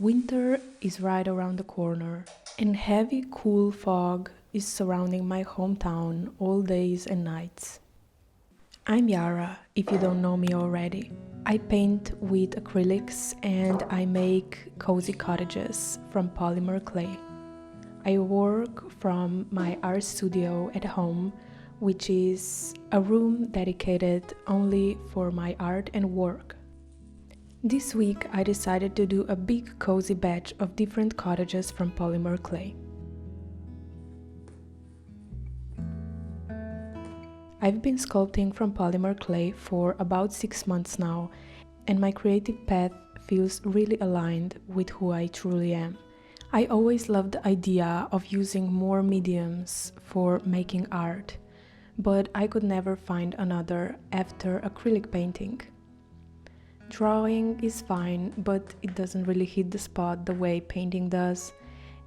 Winter is right around the corner, and heavy, cool fog is surrounding my hometown all days and nights. I'm Yara, if you don't know me already. I paint with acrylics and I make cozy cottages from polymer clay. I work from my art studio at home, which is a room dedicated only for my art and work. This week I decided to do a big cozy batch of different cottages from polymer clay. I've been sculpting from polymer clay for about 6 months now, and my creative path feels really aligned with who I truly am. I always loved the idea of using more mediums for making art, but I could never find another after acrylic painting. Drawing is fine, but it doesn't really hit the spot the way painting does.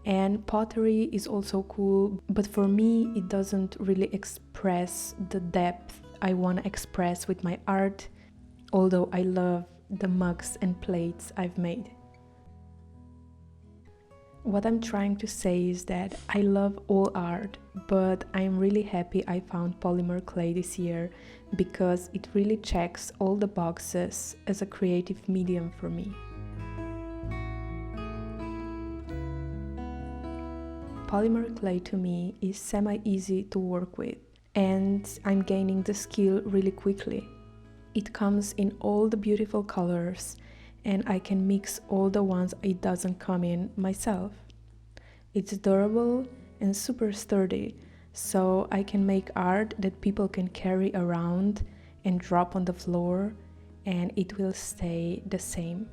And pottery is also cool, but for me it doesn't really express the depth I want to express with my art, although I love the mugs and plates I've made. What I'm trying to say is that I love all art, but I'm really happy I found polymer clay this year because it really checks all the boxes as a creative medium for me. Polymer clay to me is semi-easy to work with, and I'm gaining the skill really quickly. It comes in all the beautiful colors, and I can mix all the ones it doesn't come in myself. It's durable and super sturdy, so I can make art that people can carry around and drop on the floor, and it will stay the same.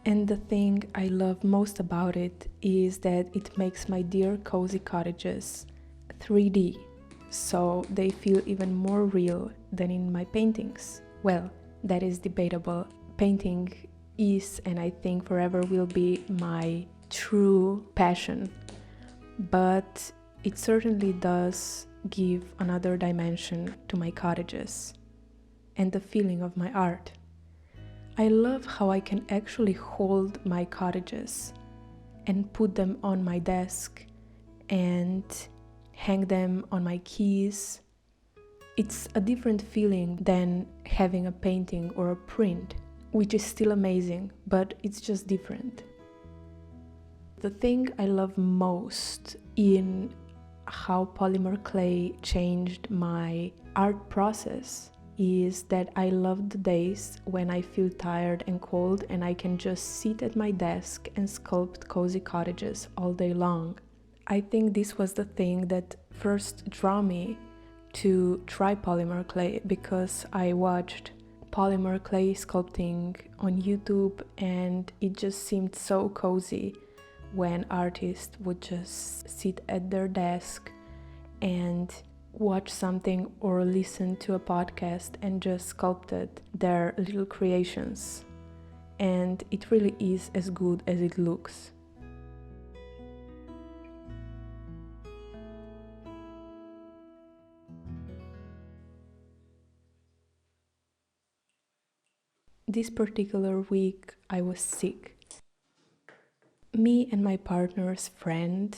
And the thing I love most about it is that it makes my dear cozy cottages 3D, so they feel even more real than in my paintings. Well, that is debatable. Painting is, and I think forever will be, my true passion, but it certainly does give another dimension to my cottages and the feeling of my art. I love how I can actually hold my cottages and put them on my desk and hang them on my keys. It's a different feeling than having a painting or a print, which is still amazing, but it's just different. The thing I love most in how polymer clay changed my art process is that I love the days when I feel tired and cold and I can just sit at my desk and sculpt cozy cottages all day long. I think this was the thing that first drew me to try polymer clay, because I watched polymer clay sculpting on YouTube and it just seemed so cozy when artists would just sit at their desk and watch something or listen to a podcast and just sculpted their little creations. And it really is as good as it looks. This particular week I was sick. Me and my partner's friend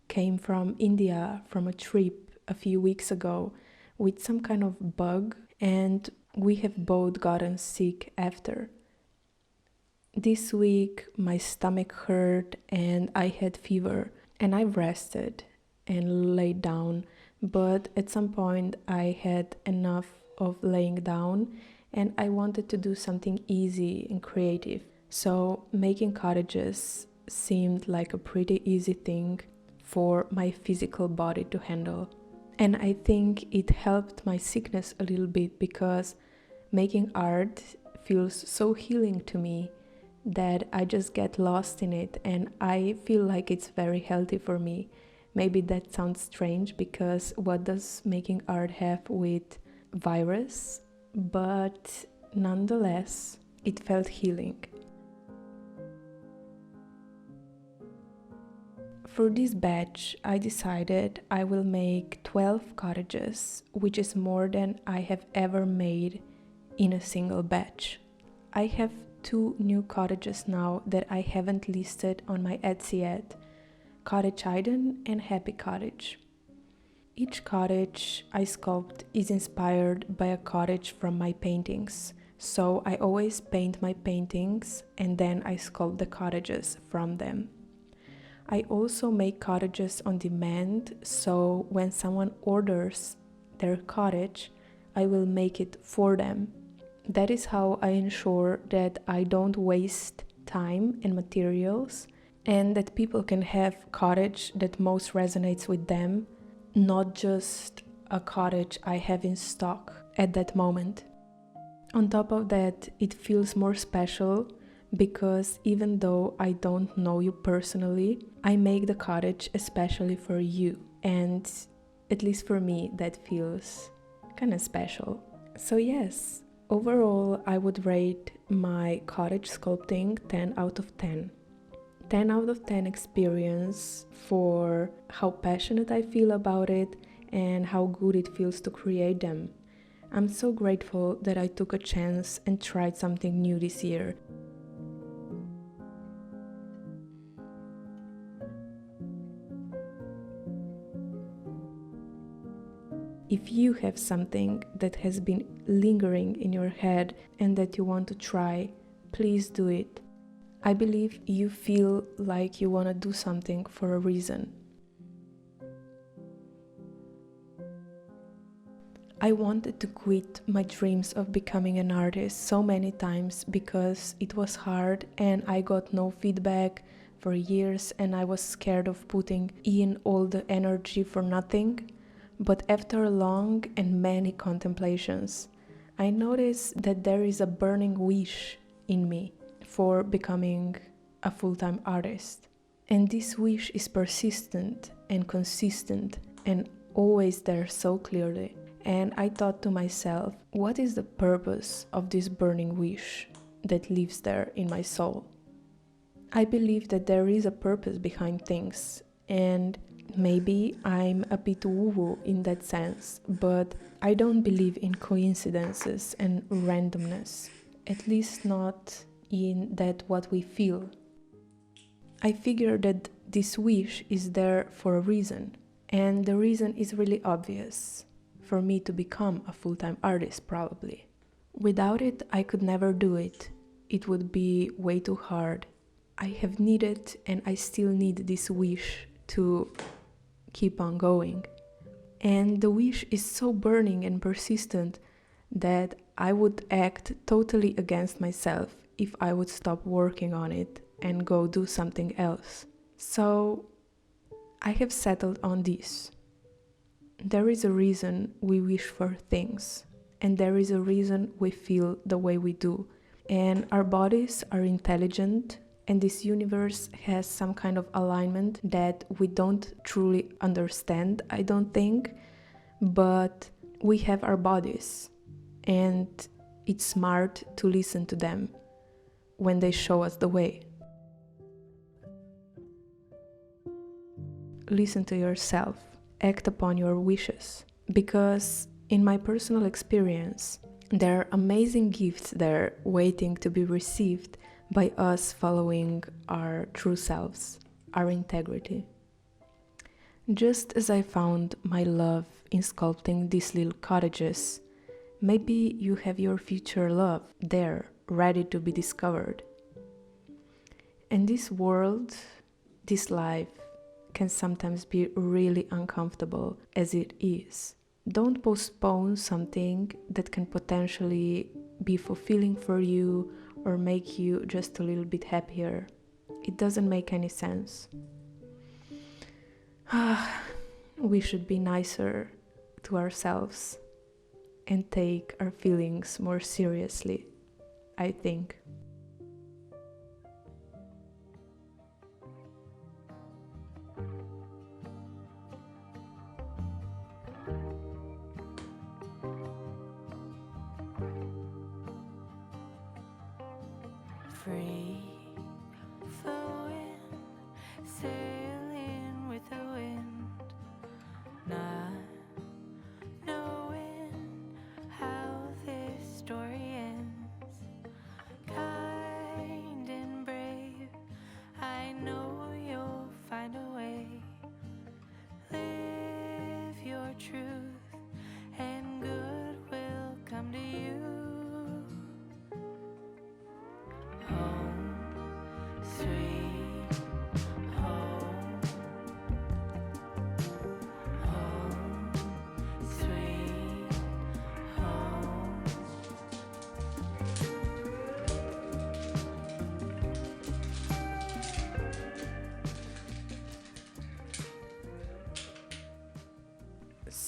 came from India from a trip a few weeks ago with some kind of bug, and we have both gotten sick after. This week my stomach hurt and I had fever, and I rested and laid down, but at some point I had enough of laying down and I wanted to do something easy and creative. So making cottages seemed like a pretty easy thing for my physical body to handle. And I think it helped my sickness a little bit, because making art feels so healing to me that I just get lost in it, and I feel like it's very healthy for me. Maybe that sounds strange, because what does making art have with virus? But nonetheless, it felt healing. For this batch, I decided I will make 12 cottages, which is more than I have ever made in a single batch. I have two new cottages now that I haven't listed on my Etsy yet: Cottage Iden and Happy Cottage. Each cottage I sculpt is inspired by a cottage from my paintings, so I always paint my paintings and then I sculpt the cottages from them. I also make cottages on demand, so when someone orders their cottage, I will make it for them. That is how I ensure that I don't waste time and materials, and that people can have cottage that most resonates with them, not just a cottage I have in stock at that moment. On top of that, it feels more special because even though I don't know you personally, I make the cottage especially for you, and at least for me that feels kind of special. So yes, overall I would rate my cottage sculpting 10 out of 10. 10 out of 10 experience for how passionate I feel about it and how good it feels to create them. I'm so grateful that I took a chance and tried something new this year. If you have something that has been lingering in your head and that you want to try, please do it. I believe you feel like you want to do something for a reason. I wanted to quit my dreams of becoming an artist so many times because it was hard and I got no feedback for years and I was scared of putting in all the energy for nothing. But after long and many contemplations, I noticed that there is a burning wish in me for becoming a full-time artist. And this wish is persistent and consistent and always there so clearly. And I thought to myself, what is the purpose of this burning wish that lives there in my soul? I believe that there is a purpose behind things, and maybe I'm a bit woo-woo in that sense, but I don't believe in coincidences and randomness, at least not in that what we feel. I figure that this wish is there for a reason, and the reason is really obvious: for me to become a full-time artist, probably. Without it, I could never do it. It would be way too hard. I have needed and I still need this wish to keep on going. And the wish is so burning and persistent that I would act totally against myself if I would stop working on it and go do something else. So I have settled on this. There is a reason we wish for things, and there is a reason we feel the way we do. And our bodies are intelligent, and this universe has some kind of alignment that we don't truly understand, I don't think, but we have our bodies, and it's smart to listen to them when they show us the way. Listen to yourself, act upon your wishes, because in my personal experience, there are amazing gifts there waiting to be received by us following our true selves, our integrity. Just as I found my love in sculpting these little cottages, maybe you have your future love there, ready to be discovered. And this world, this life, can sometimes be really uncomfortable as it is. Don't postpone something that can potentially be fulfilling for you or make you just a little bit happier. It doesn't make any sense. We should be nicer to ourselves and take our feelings more seriously, I think. Free flowing, sailing with the wind, not knowing how this story ends. Guided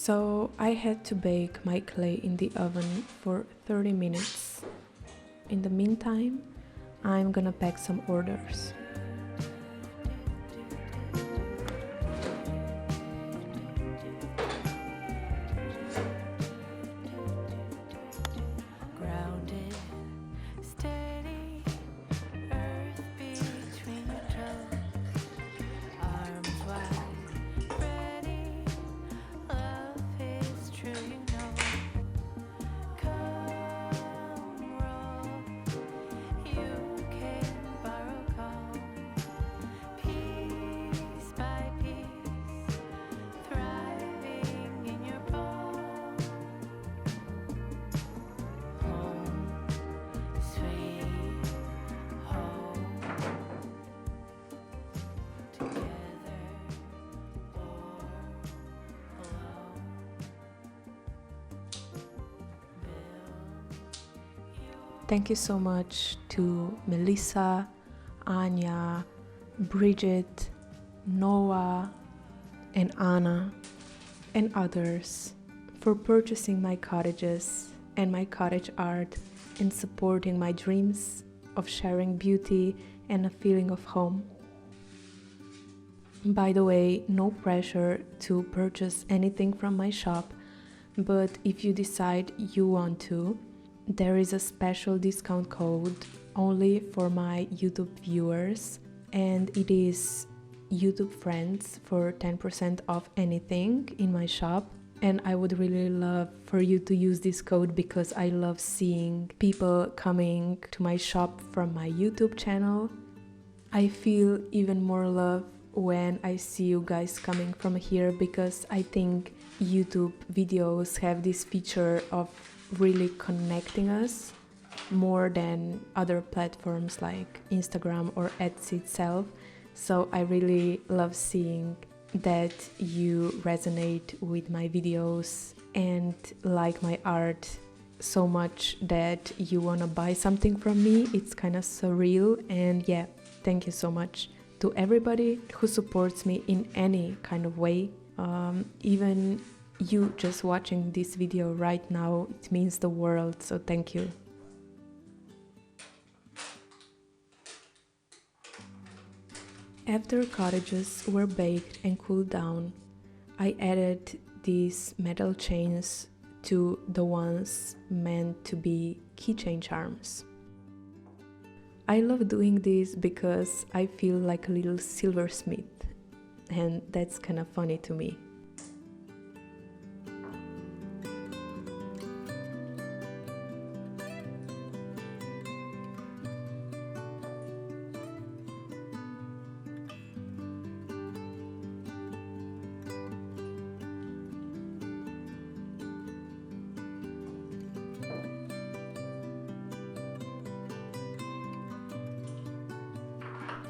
So I had to bake my clay in the oven for 30 minutes. In the meantime, I'm gonna pack some orders. Grounded, steady, earth between your toes, arms wide, ready, love is true, you know. Come roll, you can borrow calm, piece by piece, thriving in your palm. Home, sweet home, together or alone. Thank you so much to Melissa, Anya, Bridget, Noah, and Anna, and others for purchasing my cottages and my cottage art and supporting my dreams of sharing beauty and a feeling of home. By the way, no pressure to purchase anything from my shop, but if you decide you want to, there is a special discount code only for my YouTube viewers, and it is YouTube Friends for 10% off anything in my shop. And I would really love for you to use this code because I love seeing people coming to my shop from my YouTube channel. I feel even more love when I see you guys coming from here because I think YouTube videos have this feature of really connecting us more than other platforms like Instagram or Etsy itself. So I really love seeing that you resonate with my videos and like my art so much that you want to buy something from me. It's kind of surreal, and yeah, thank you so much to everybody who supports me in any kind of way. Even you just watching this video right now, it means the world, so thank you. After cottages were baked and cooled down, I added these metal chains to the ones meant to be keychain charms. I love doing this because I feel like a little silversmith, and that's kind of funny to me.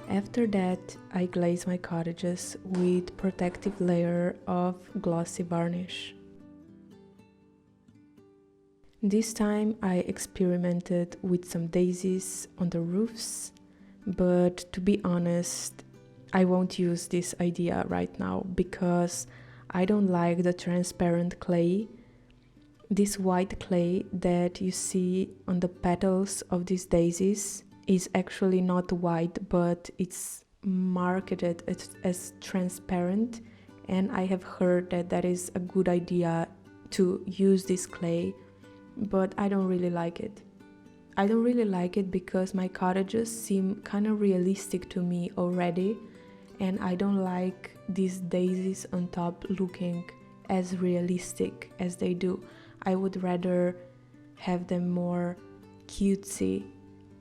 After that, I glaze my cottages with protective layer of glossy varnish. This time I experimented with some daisies on the roofs, but to be honest, I won't use this idea right now because I don't like the transparent clay. This white clay that you see on the petals of these daisies is actually not white, but it's marketed as transparent, and I have heard that that is a good idea to use this clay, but I don't really like it. I don't really like it because my cottages seem kind of realistic to me already, and I don't like these daisies on top looking as realistic as they do. I would rather have them more cutesy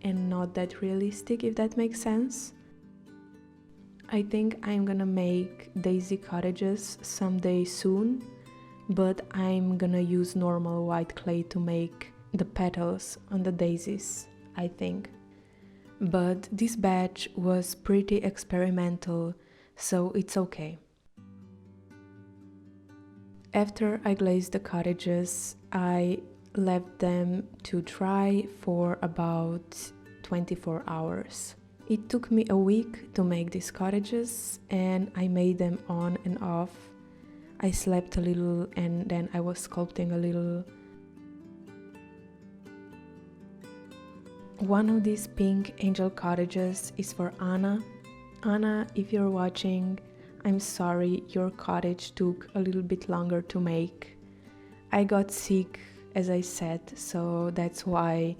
and not that realistic, if that makes sense. I think I'm gonna make daisy cottages someday soon, but I'm gonna use normal white clay to make the petals on the daisies, I think. But this batch was pretty experimental, so it's okay. After I glazed the cottages, I left them to dry for about 24 hours. It took me a week to make these cottages, and I made them on and off I slept a little and then I was sculpting a little. One of these pink angel cottages is for Anna. Anna, if you're watching, I'm sorry your cottage took a little bit longer to make. I got sick, as I said, so that's why.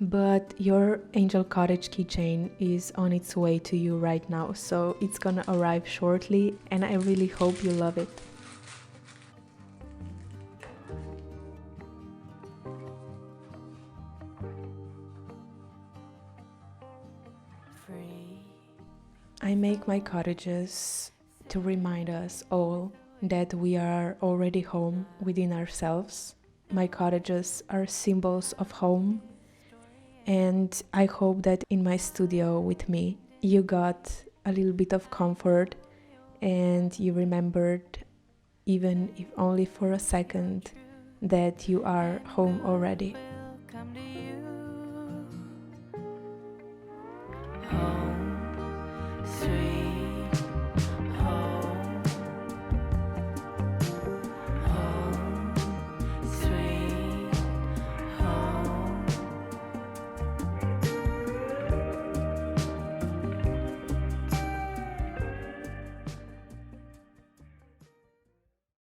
But your angel cottage keychain is on its way to you right now, so it's gonna arrive shortly and I really hope you love it. free. I make my cottages to remind us all that we are already home within ourselves. My cottages are symbols of home, and I hope that in my studio with me you got a little bit of comfort and you remembered, even if only for a second, that you are home already.